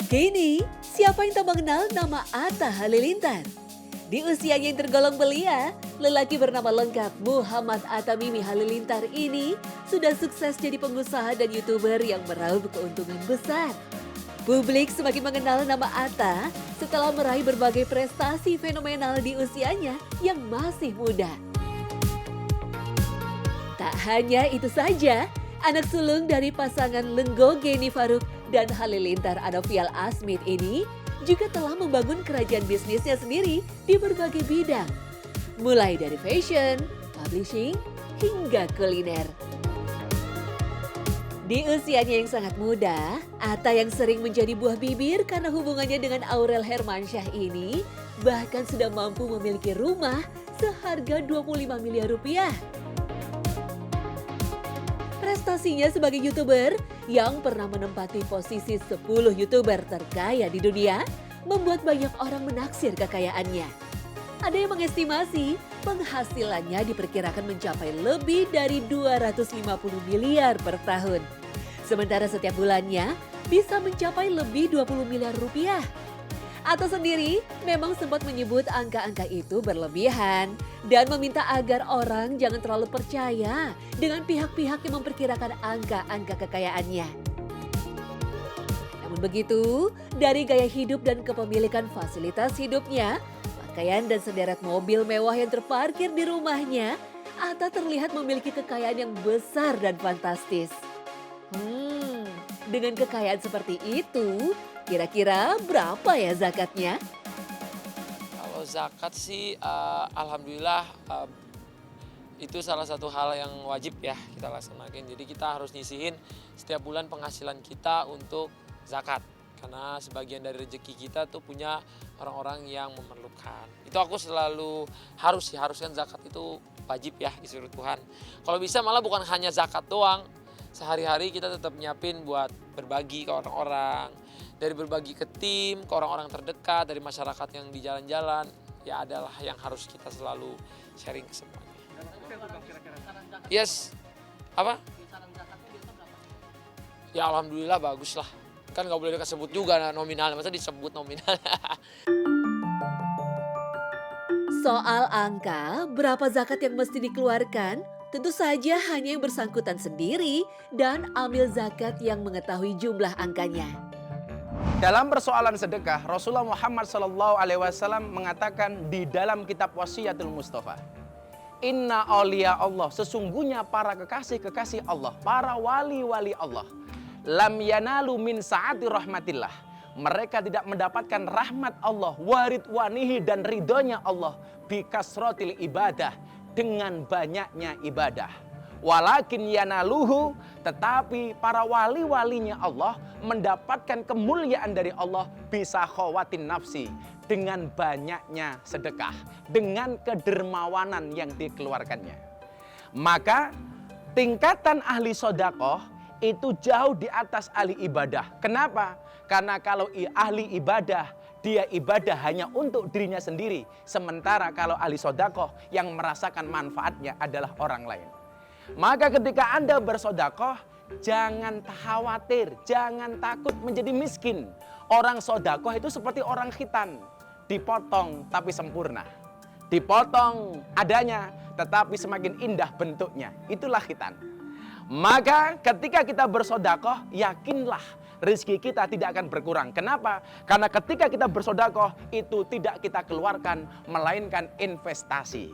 Kini, siapa yang tak mengenal nama Atta Halilintar? Di usianya yang tergolong belia, lelaki bernama lengkap Muhammad Atta Mimi Halilintar ini sudah sukses jadi pengusaha dan YouTuber yang meraup keuntungan besar. Publik semakin mengenal nama Atta setelah meraih berbagai prestasi fenomenal di usianya yang masih muda. Tak hanya itu saja, anak sulung dari pasangan Lenggo Geni Faruk dan Halilintar Anovial Asmit ini juga telah membangun kerajaan bisnisnya sendiri di berbagai bidang. Mulai dari fashion, publishing, hingga kuliner. Di usianya yang sangat muda, Atta yang sering menjadi buah bibir karena hubungannya dengan Aurel Hermansyah ini bahkan sudah mampu memiliki rumah seharga 25 miliar rupiah. Prestasinya sebagai YouTuber yang pernah menempati posisi 10 YouTuber terkaya di dunia membuat banyak orang menaksir kekayaannya. Ada yang mengestimasi penghasilannya diperkirakan mencapai lebih dari 250 miliar per tahun. Sementara setiap bulannya bisa mencapai lebih 20 miliar rupiah. Atta sendiri memang sempat menyebut angka-angka itu berlebihan dan meminta agar orang jangan terlalu percaya dengan pihak-pihak yang memperkirakan angka-angka kekayaannya. Namun begitu, dari gaya hidup dan kepemilikan fasilitas hidupnya, pakaian dan sederet mobil mewah yang terparkir di rumahnya, Atta terlihat memiliki kekayaan yang besar dan fantastis. Dengan kekayaan seperti itu, kira-kira berapa ya zakatnya? Kalau zakat sih alhamdulillah itu salah satu hal yang wajib ya kita laksanakan. Jadi kita harus nyisihin setiap bulan penghasilan kita untuk zakat. Karena sebagian dari rezeki kita tuh punya orang-orang yang memerlukan. Itu aku selalu haruskan zakat itu wajib ya disuruh Tuhan. Kalau bisa malah bukan hanya zakat doang. Sehari-hari kita tetap nyiapin buat berbagi ke orang-orang. Dari berbagi ke tim, ke orang-orang terdekat, dari masyarakat yang di jalan-jalan. Ya adalah yang harus kita selalu sharing ke semuanya. Yes. Apa? Ya alhamdulillah bagus lah. Kan nggak boleh disebut juga nominal, masa disebut nominal. Soal angka, berapa zakat yang mesti dikeluarkan? Tentu saja hanya yang bersangkutan sendiri dan amil zakat yang mengetahui jumlah angkanya. Dalam persoalan sedekah, Rasulullah Muhammad SAW mengatakan di dalam kitab Wasiyatul Mustafa, Inna awliya Allah, sesungguhnya para kekasih-kekasih Allah, para wali-wali Allah, lam yanalu min sa'ati rahmatillah. Mereka tidak mendapatkan rahmat Allah, waridwanihi dan ridhonya Allah, bikasrotil ibadah, dengan banyaknya ibadah. Walakin yanaluhu, tetapi para wali-walinya Allah mendapatkan kemuliaan dari Allah bisa khawatin nafsi, dengan banyaknya sedekah, dengan kedermawanan yang dikeluarkannya. Maka tingkatan ahli sodakoh itu jauh di atas ahli ibadah. Kenapa? Karena kalau ahli ibadah, dia ibadah hanya untuk dirinya sendiri. Sementara kalau ahli sodakoh yang merasakan manfaatnya adalah orang lain. Maka ketika Anda bersodakoh, jangan khawatir, jangan takut menjadi miskin. Orang sodakoh itu seperti orang khitan. Dipotong tapi sempurna. Dipotong adanya tetapi semakin indah bentuknya. Itulah khitan. Maka ketika kita bersodakoh, yakinlah rezeki kita tidak akan berkurang. Kenapa? Karena ketika kita bersodakoh, itu tidak kita keluarkan, melainkan investasi.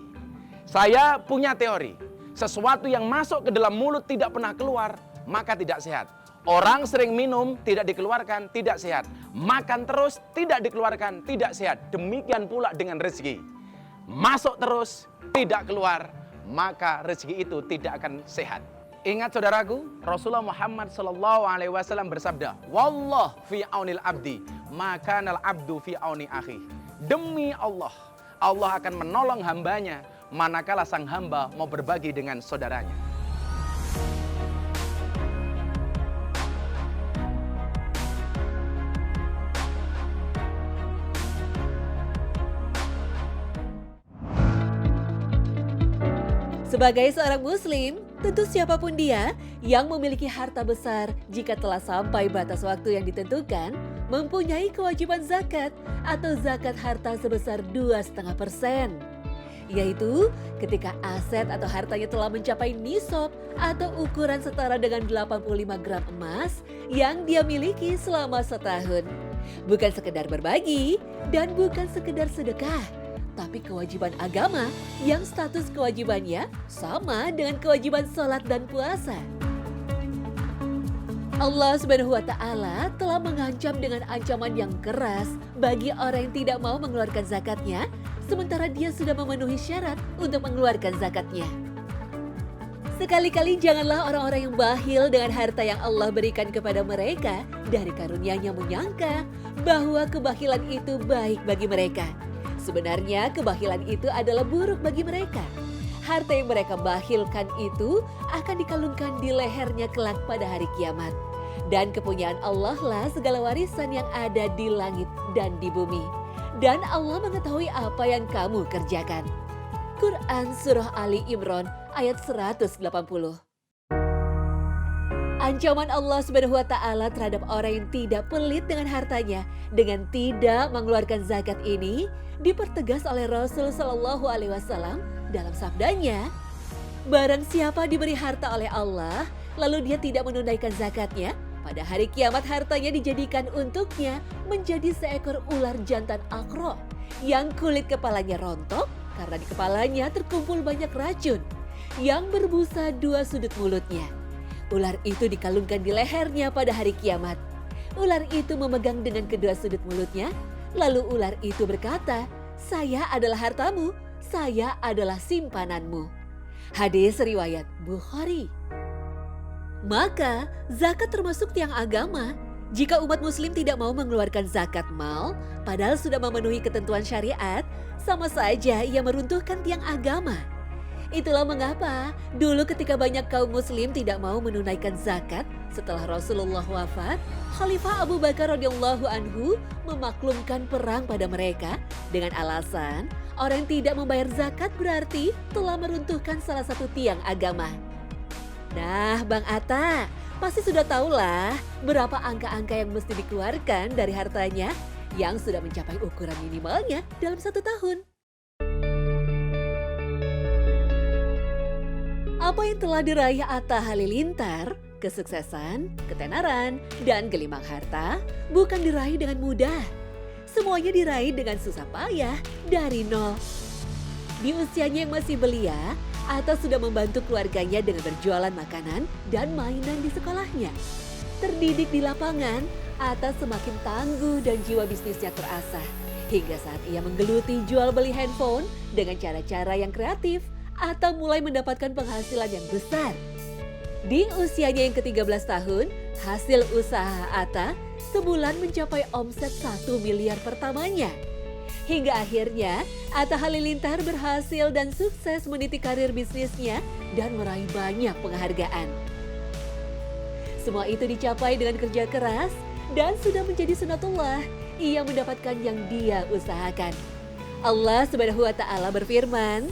Saya punya teori, sesuatu yang masuk ke dalam mulut tidak pernah keluar, maka tidak sehat. Orang sering minum, tidak dikeluarkan, tidak sehat. Makan terus, tidak dikeluarkan, tidak sehat. Demikian pula dengan rezeki. Masuk terus, tidak keluar, maka rezeki itu tidak akan sehat. Ingat saudaraku, Rasulullah Muhammad SAW bersabda, Wallah fi aunil abdi, makanal abdu fi auni akhi. Demi Allah, Allah akan menolong hambanya manakala sang hamba mau berbagi dengan saudaranya. Sebagai seorang muslim, tentu siapapun dia yang memiliki harta besar jika telah sampai batas waktu yang ditentukan, mempunyai kewajiban zakat atau zakat harta sebesar 2,5%. Yaitu ketika aset atau hartanya telah mencapai nisab atau ukuran setara dengan 85 gram emas yang dia miliki selama setahun. Bukan sekedar berbagi dan bukan sekedar sedekah, tapi kewajiban agama yang status kewajibannya sama dengan kewajiban sholat dan puasa. Allah Subhanahu wa Ta'ala telah mengancam dengan ancaman yang keras bagi orang yang tidak mau mengeluarkan zakatnya, sementara dia sudah memenuhi syarat untuk mengeluarkan zakatnya. Sekali-kali janganlah orang-orang yang bakhil dengan harta yang Allah berikan kepada mereka dari karunia-Nya menyangka bahwa kebakhilan itu baik bagi mereka. Sebenarnya kebakhilan itu adalah buruk bagi mereka. Harta yang mereka bakhilkan itu akan dikalungkan di lehernya kelak pada hari kiamat. Dan kepunyaan Allah lah segala warisan yang ada di langit dan di bumi. Dan Allah mengetahui apa yang kamu kerjakan. Quran Surah Ali Imran ayat 180. Ancaman Allah Subhanahu wa Ta'ala terhadap orang yang tidak pelit dengan hartanya dengan tidak mengeluarkan zakat ini dipertegas oleh Rasul Shallallahu Alaihi Wasallam dalam sabdanya, barang siapa diberi harta oleh Allah lalu dia tidak menunaikan zakatnya, pada hari kiamat hartanya dijadikan untuknya menjadi seekor ular jantan akro yang kulit kepalanya rontok karena di kepalanya terkumpul banyak racun yang berbusa dua sudut mulutnya. Ular itu dikalungkan di lehernya pada hari kiamat. Ular itu memegang dengan kedua sudut mulutnya, lalu ular itu berkata, "Saya adalah hartamu, saya adalah simpananmu." Hadis riwayat Bukhari. Maka zakat termasuk tiang agama. Jika umat muslim tidak mau mengeluarkan zakat mal, padahal sudah memenuhi ketentuan syariat, sama saja ia meruntuhkan tiang agama. Itulah mengapa dulu ketika banyak kaum muslim tidak mau menunaikan zakat setelah Rasulullah wafat, Khalifah Abu Bakar radhiyallahu anhu memaklumkan perang pada mereka dengan alasan orang yang tidak membayar zakat berarti telah meruntuhkan salah satu tiang agama. Nah, Bang Atta, pasti sudah tahulah berapa angka-angka yang mesti dikeluarkan dari hartanya yang sudah mencapai ukuran minimalnya dalam 1 tahun. Apa yang telah diraih Atta Halilintar, kesuksesan, ketenaran, dan gelimang harta bukan diraih dengan mudah. Semuanya diraih dengan susah payah dari nol. Di usianya yang masih belia, Atta sudah membantu keluarganya dengan berjualan makanan dan mainan di sekolahnya. Terdidik di lapangan, Atta semakin tangguh dan jiwa bisnisnya terasah. Hingga saat ia menggeluti jual beli handphone dengan cara-cara yang kreatif, Atta mulai mendapatkan penghasilan yang besar. Di usianya yang ke-13 tahun, hasil usaha Atta sebulan mencapai omset 1 miliar pertamanya. Hingga akhirnya Atta Halilintar berhasil dan sukses meniti karir bisnisnya dan meraih banyak penghargaan. Semua itu dicapai dengan kerja keras dan sudah menjadi sunatullah ia mendapatkan yang dia usahakan. Allah Subhanahu wa Ta'ala berfirman,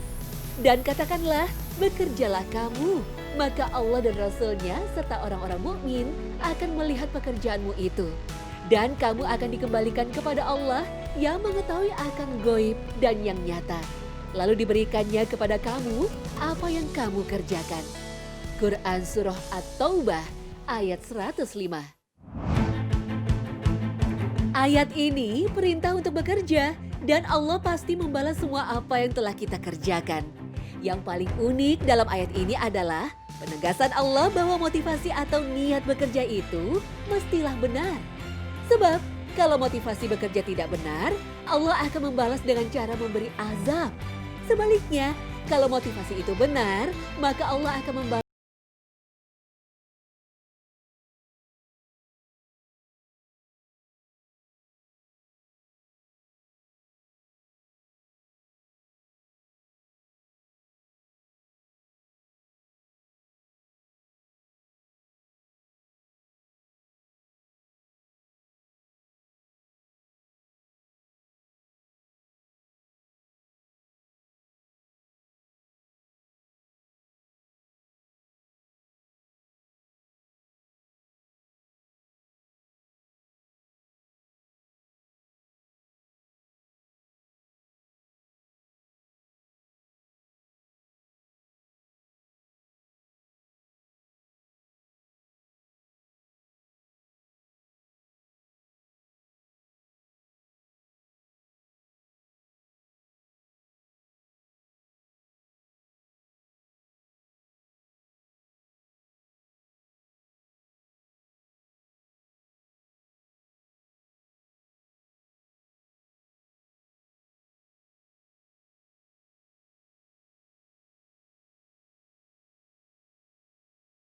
"Dan katakanlah, bekerjalah kamu, maka Allah dan Rasul-Nya serta orang-orang mukmin akan melihat pekerjaanmu itu. Dan kamu akan dikembalikan kepada Allah yang mengetahui akan goib dan yang nyata. Lalu diberikannya kepada kamu apa yang kamu kerjakan." Quran Surah At-Taubah ayat 105. Ayat ini perintah untuk bekerja dan Allah pasti membalas semua apa yang telah kita kerjakan. Yang paling unik dalam ayat ini adalah penegasan Allah bahwa motivasi atau niat bekerja itu mestilah benar. Sebab kalau motivasi bekerja tidak benar, Allah akan membalas dengan cara memberi azab. Sebaliknya, kalau motivasi itu benar, maka Allah akan membalas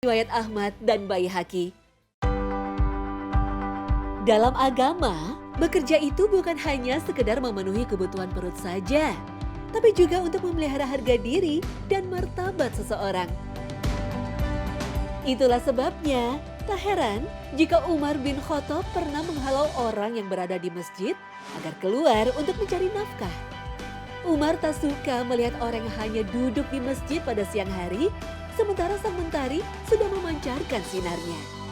Riwayat Ahmad dan Baihaqi. Dalam agama, bekerja itu bukan hanya sekedar memenuhi kebutuhan perut saja, tapi juga untuk memelihara harga diri dan martabat seseorang. Itulah sebabnya, tak heran jika Umar bin Khattab pernah menghalau orang yang berada di masjid agar keluar untuk mencari nafkah. Umar tak suka melihat orang yang hanya duduk di masjid pada siang hari, sementara sang mentari sudah memancarkan sinarnya.